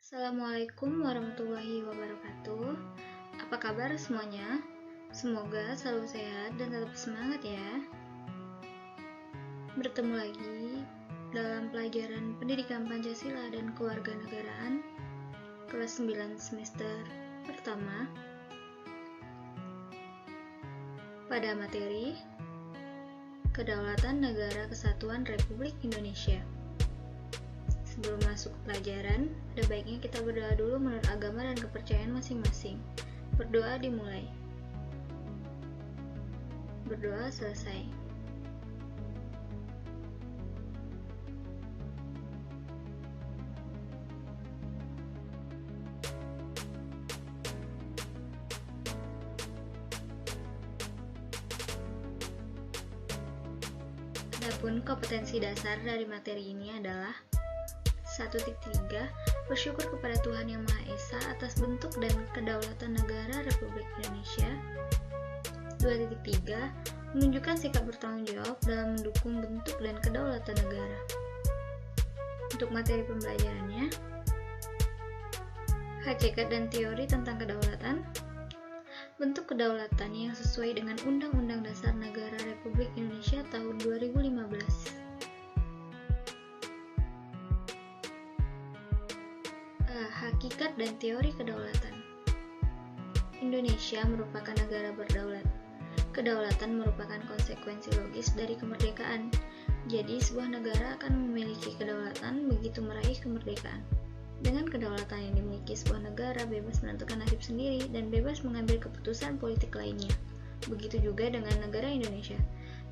Assalamualaikum warahmatullahi wabarakatuh. Apa kabar semuanya? Semoga selalu sehat dan tetap semangat ya. Bertemu lagi dalam pelajaran Pendidikan Pancasila dan Kewarganegaraan kelas 9 semester pertama pada materi Kedaulatan Negara Kesatuan Republik Indonesia. Sebelum masuk ke pelajaran, ada baiknya kita berdoa dulu menurut agama dan kepercayaan masing-masing. Berdoa dimulai. Berdoa selesai. Adapun kompetensi dasar dari materi ini adalah 1.3. Bersyukur kepada Tuhan Yang Maha Esa atas bentuk dan kedaulatan negara Republik Indonesia. 2.3. Menunjukkan sikap bertanggung jawab dalam mendukung bentuk dan kedaulatan negara. Untuk materi pembelajarannya, hakikat dan teori tentang kedaulatan. Bentuk kedaulatan yang sesuai dengan Undang-Undang Dasar Negara Republik Indonesia tahun 2015. Hakikat dan teori kedaulatan. Indonesia merupakan negara berdaulat. Kedaulatan merupakan konsekuensi logis dari kemerdekaan. Jadi, sebuah negara akan memiliki kedaulatan begitu meraih kemerdekaan. Dengan kedaulatan yang dimiliki sebuah negara bebas menentukan nasib sendiri dan bebas mengambil keputusan politik lainnya. Begitu juga dengan negara Indonesia.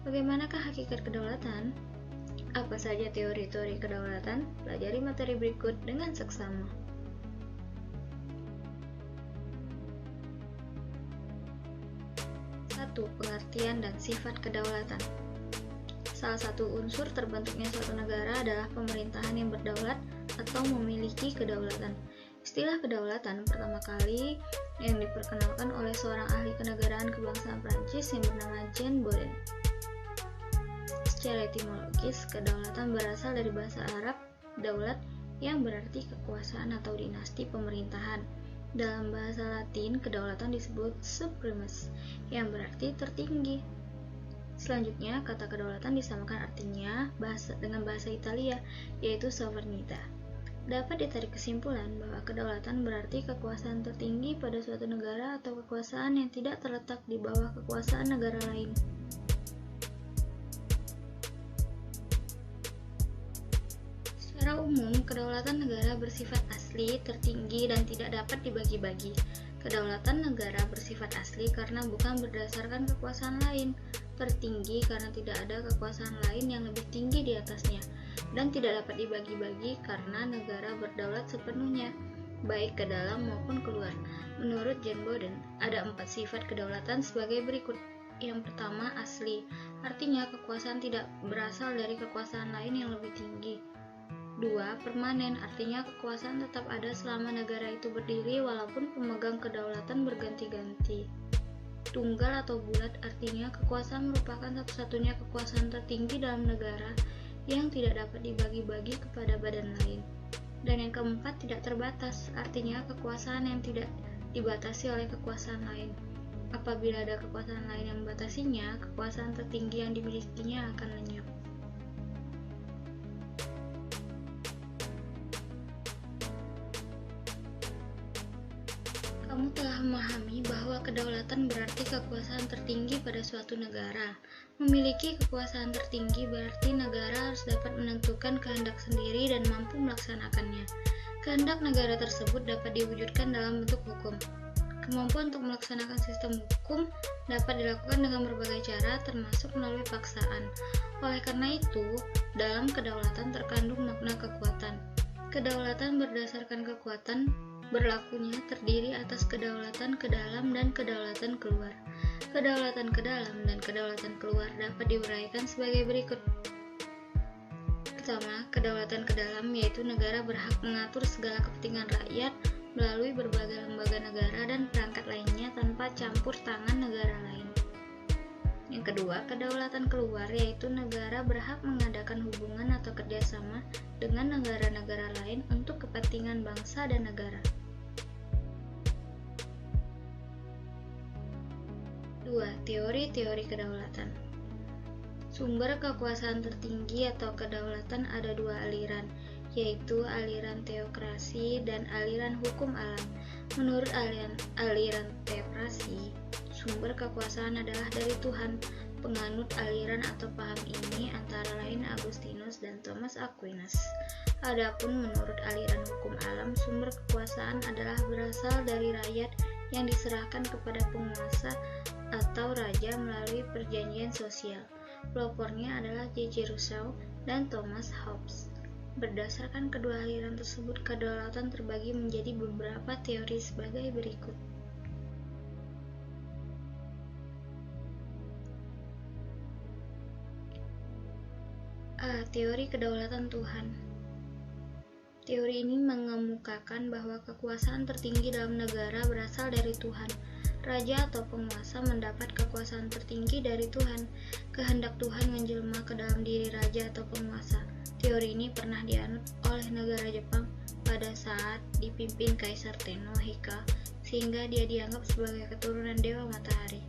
Bagaimanakah hakikat kedaulatan? Apa saja teori-teori kedaulatan? Pelajari materi berikut dengan seksama. 1. Pengertian dan sifat kedaulatan. Salah satu unsur terbentuknya suatu negara adalah pemerintahan yang berdaulat atau memiliki kedaulatan. Istilah kedaulatan pertama kali yang diperkenalkan oleh seorang ahli kenegaraan kebangsaan Prancis yang bernama Jean Bodin. Secara etimologis, kedaulatan berasal dari bahasa Arab daulat yang berarti kekuasaan atau dinasti pemerintahan. Dalam bahasa Latin, kedaulatan disebut supremus, yang berarti tertinggi. Selanjutnya, kata kedaulatan disamakan artinya dengan bahasa Italia, yaitu sovranità. Dapat ditarik kesimpulan bahwa kedaulatan berarti kekuasaan tertinggi pada suatu negara atau kekuasaan yang tidak terletak di bawah kekuasaan negara lain. Secara umum, kedaulatan negara bersifat asli, tertinggi, dan tidak dapat dibagi-bagi. Kedaulatan negara bersifat asli karena bukan berdasarkan kekuasaan lain, tertinggi karena tidak ada kekuasaan lain yang lebih tinggi di atasnya, dan tidak dapat dibagi-bagi karena negara berdaulat sepenuhnya, baik ke dalam maupun keluar. Menurut Jean Bodin, ada 4 sifat kedaulatan sebagai berikut. Yang pertama, asli, artinya kekuasaan tidak berasal dari kekuasaan lain yang lebih tinggi. 2. Permanen, artinya kekuasaan tetap ada selama negara itu berdiri walaupun pemegang kedaulatan berganti-ganti. Tunggal atau bulat, artinya kekuasaan merupakan satu-satunya kekuasaan tertinggi dalam negara yang tidak dapat dibagi-bagi kepada badan lain. Dan yang keempat, tidak terbatas, artinya kekuasaan yang tidak dibatasi oleh kekuasaan lain. Apabila ada kekuasaan lain yang membatasinya, kekuasaan tertinggi yang dimilikinya akan lenyap. Kamu telah memahami bahwa kedaulatan berarti kekuasaan tertinggi pada suatu negara. Memiliki kekuasaan tertinggi berarti negara harus dapat menentukan kehendak sendiri dan mampu melaksanakannya. Kehendak negara tersebut dapat diwujudkan dalam bentuk hukum. Kemampuan untuk melaksanakan sistem hukum dapat dilakukan dengan berbagai cara, termasuk melalui paksaan. Oleh karena itu, dalam kedaulatan terkandung makna kekuatan. Kedaulatan berdasarkan kekuatan berlakunya terdiri atas kedaulatan ke dalam dan kedaulatan keluar. Kedaulatan ke dalam dan kedaulatan keluar dapat diuraikan sebagai berikut. Pertama, kedaulatan ke dalam yaitu negara berhak mengatur segala kepentingan rakyat melalui berbagai lembaga negara dan perangkat lainnya tanpa campur tangan negara lain. Yang kedua, kedaulatan keluar, yaitu negara berhak mengadakan hubungan atau kerjasama dengan negara-negara lain untuk kepentingan bangsa dan negara. 2. Teori-teori kedaulatan. Sumber kekuasaan tertinggi atau kedaulatan ada dua aliran, yaitu aliran teokrasi dan aliran hukum alam. Menurut aliran teokrasi, sumber kekuasaan adalah dari Tuhan. Penganut aliran atau paham ini antara lain Agustinus dan Thomas Aquinas. Adapun menurut aliran hukum alam, sumber kekuasaan adalah berasal dari rakyat yang diserahkan kepada penguasa atau raja melalui perjanjian sosial. Pelopornya adalah J.J. Rousseau dan Thomas Hobbes. Berdasarkan kedua aliran tersebut, kedaulatan terbagi menjadi beberapa teori sebagai berikut. A. Teori kedaulatan Tuhan. Teori ini mengemukakan bahwa kekuasaan tertinggi dalam negara berasal dari Tuhan. Raja atau penguasa mendapat kekuasaan tertinggi dari Tuhan. Kehendak Tuhan menjelma ke dalam diri raja atau penguasa. Teori ini pernah dianut oleh negara Jepang pada saat dipimpin Kaisar Tenno Hika, sehingga dia dianggap sebagai keturunan Dewa Matahari.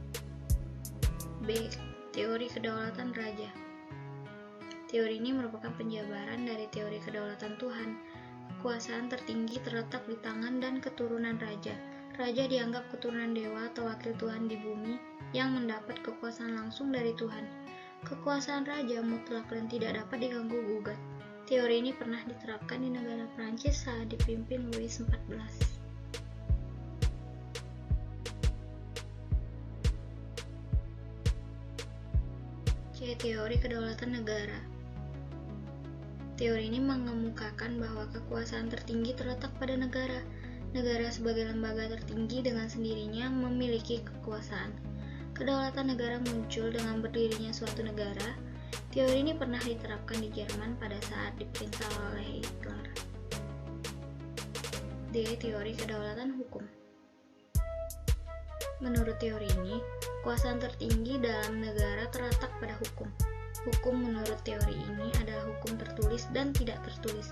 B. Teori kedaulatan raja. Teori ini merupakan penjabaran dari teori kedaulatan Tuhan. Kekuasaan tertinggi terletak di tangan dan keturunan raja. Raja dianggap keturunan dewa atau wakil Tuhan di bumi yang mendapat kekuasaan langsung dari Tuhan. Kekuasaan raja mutlak dan tidak dapat diganggu-gugat. Teori ini pernah diterapkan di negara Prancis saat dipimpin Louis XIV. C. Teori kedaulatan negara. Teori ini mengemukakan bahwa kekuasaan tertinggi terletak pada negara. Negara sebagai lembaga tertinggi dengan sendirinya memiliki kekuasaan. Kedaulatan negara muncul dengan berdirinya suatu negara. Teori ini pernah diterapkan di Jerman pada saat diperintah oleh Hitler. D. Teori kedaulatan hukum. Menurut teori ini, kekuasaan tertinggi dalam negara terletak pada hukum. Hukum menurut teori ini adalah hukum tertulis dan tidak tertulis.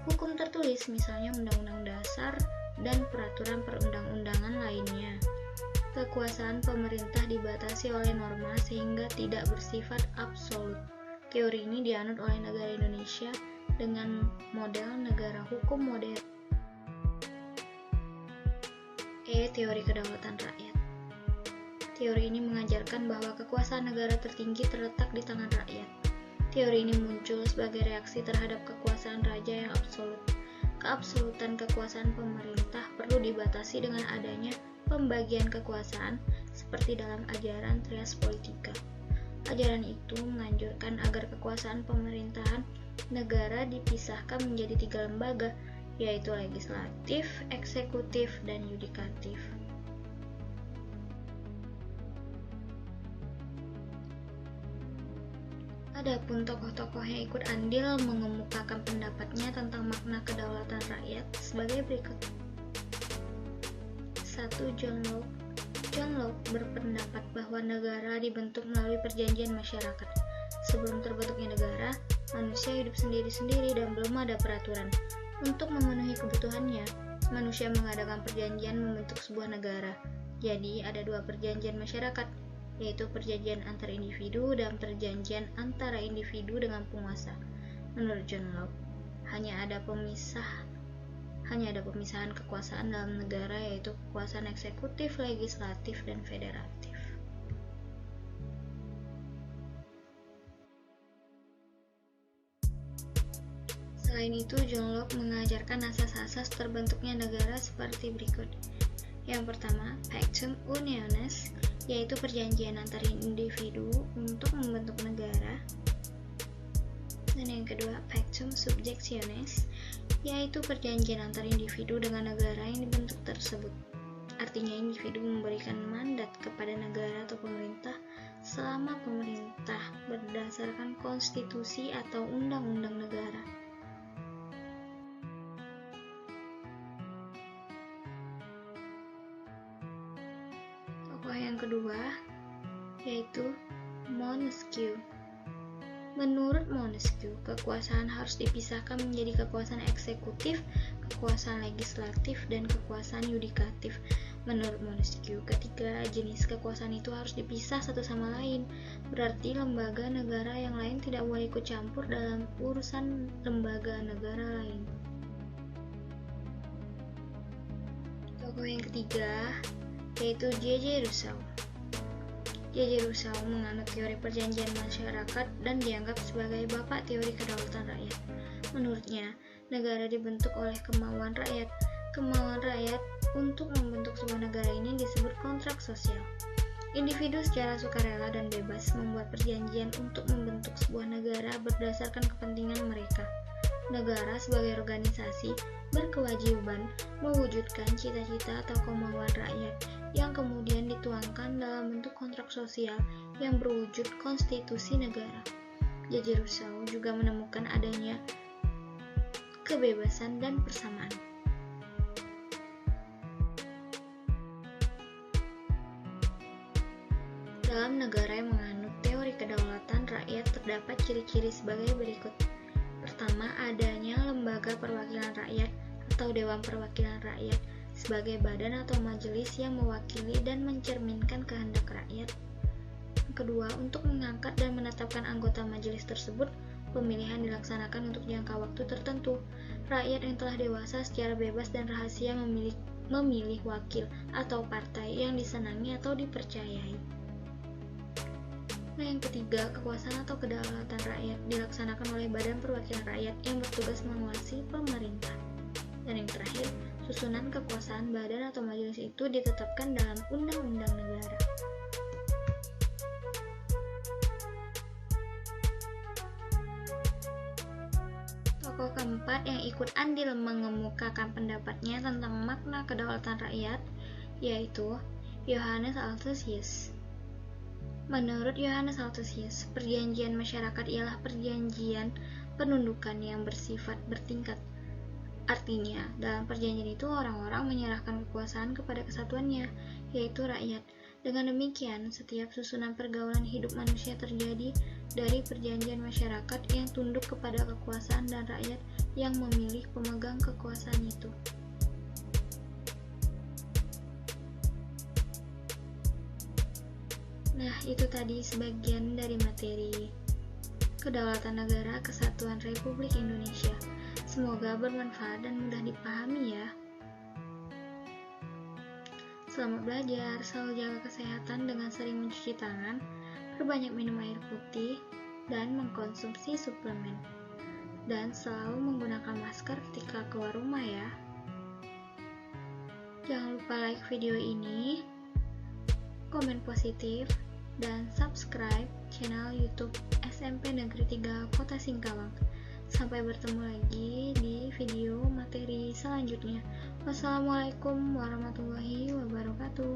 Hukum tertulis misalnya Undang-Undang Dasar dan peraturan perundang-undangan lainnya. Kekuasaan pemerintah dibatasi oleh norma sehingga tidak bersifat absolut. Teori ini dianut oleh negara Indonesia dengan model negara hukum modern. E. Teori kedaulatan rakyat. Teori ini mengajarkan bahwa kekuasaan negara tertinggi terletak di tangan rakyat. Teori ini muncul sebagai reaksi terhadap kekuasaan raja yang absolut. Keabsolutan kekuasaan pemerintah perlu dibatasi dengan adanya pembagian kekuasaan seperti dalam ajaran Trias Politica. Ajaran itu menganjurkan agar kekuasaan pemerintahan negara dipisahkan menjadi 3 lembaga, yaitu legislatif, eksekutif, dan yudikatif. Adapun tokoh-tokoh yang ikut andil mengemukakan pendapatnya tentang makna kedaulatan rakyat sebagai berikut. 1. John Locke. John Locke berpendapat bahwa negara dibentuk melalui perjanjian masyarakat. Sebelum terbentuknya negara, manusia hidup sendiri-sendiri dan belum ada peraturan. Untuk memenuhi kebutuhannya, manusia mengadakan perjanjian membentuk sebuah negara. Jadi, ada 2 perjanjian masyarakat, yaitu perjanjian antar individu dan perjanjian antara individu dengan penguasa. Menurut John Locke, hanya ada pemisahan kekuasaan dalam negara, yaitu kekuasaan eksekutif, legislatif, dan federatif. Selain itu, John Locke mengajarkan asas-asas terbentuknya negara seperti berikut. Yang pertama, Pactum Unionis, yaitu perjanjian antar individu untuk membentuk negara. Dan yang kedua, Pactum Subjectionis, yaitu perjanjian antar individu dengan negara yang dibentuk tersebut. Artinya individu memberikan mandat kepada negara atau pemerintah selama pemerintah berdasarkan konstitusi atau undang-undang negara. Tokoh yang kedua yaitu Montesquieu. Menurut Montesquieu, kekuasaan harus dipisahkan menjadi kekuasaan eksekutif, kekuasaan legislatif, dan kekuasaan yudikatif. Menurut Montesquieu, ketiga jenis kekuasaan itu harus dipisah satu sama lain. Berarti lembaga negara yang lain tidak boleh ikut campur dalam urusan lembaga negara lain. Tokoh yang ketiga yaitu J.J. Rousseau. J.J. Rousseau menganut teori perjanjian masyarakat dan dianggap sebagai bapak teori kedaulatan rakyat. Menurutnya, negara dibentuk oleh kemauan rakyat. Kemauan rakyat untuk membentuk sebuah negara ini disebut kontrak sosial. Individu secara sukarela dan bebas membuat perjanjian untuk membentuk sebuah negara berdasarkan kepentingan mereka. Negara sebagai organisasi berkewajiban mewujudkan cita-cita atau kemauan rakyat yang kemudian dituangkan dalam bentuk kontrak sosial yang berwujud konstitusi negara. J.J. Rousseau juga menemukan adanya kebebasan dan persamaan. Dalam negara yang menganut teori kedaulatan rakyat terdapat ciri-ciri sebagai berikut. Pertama, adanya lembaga perwakilan rakyat atau Dewan Perwakilan Rakyat sebagai badan atau majelis yang mewakili dan mencerminkan kehendak rakyat. Kedua, untuk mengangkat dan menetapkan anggota majelis tersebut, pemilihan dilaksanakan untuk jangka waktu tertentu. Rakyat yang telah dewasa secara bebas dan rahasia memilih wakil atau partai yang disenangi atau dipercayai. Nah, yang ketiga, kekuasaan atau kedaulatan rakyat dilaksanakan oleh Badan Perwakilan Rakyat yang bertugas mengawasi pemerintah. Dan yang terakhir, susunan kekuasaan badan atau majelis itu ditetapkan dalam undang-undang negara. Tokoh keempat yang ikut andil mengemukakan pendapatnya tentang makna kedaulatan rakyat yaitu Johannes Althusius. Menurut Johannes Althusius, perjanjian masyarakat ialah perjanjian penundukan yang bersifat bertingkat. Artinya, dalam perjanjian itu orang-orang menyerahkan kekuasaan kepada kesatuannya, yaitu rakyat. Dengan demikian, setiap susunan pergaulan hidup manusia terjadi dari perjanjian masyarakat yang tunduk kepada kekuasaan dan rakyat yang memilih pemegang kekuasaan itu. Nah, itu tadi sebagian dari materi Kedaulatan Negara Kesatuan Republik Indonesia. Semoga bermanfaat dan mudah dipahami ya. Selamat belajar, selalu jaga kesehatan dengan sering mencuci tangan, perbanyak minum air putih, dan mengkonsumsi suplemen. Dan selalu menggunakan masker ketika keluar rumah ya. Jangan lupa like video ini, komen positif, dan subscribe channel YouTube SMP Negeri 3 Kota Singkawang. Sampai bertemu lagi di video materi selanjutnya. Wassalamualaikum warahmatullahi wabarakatuh.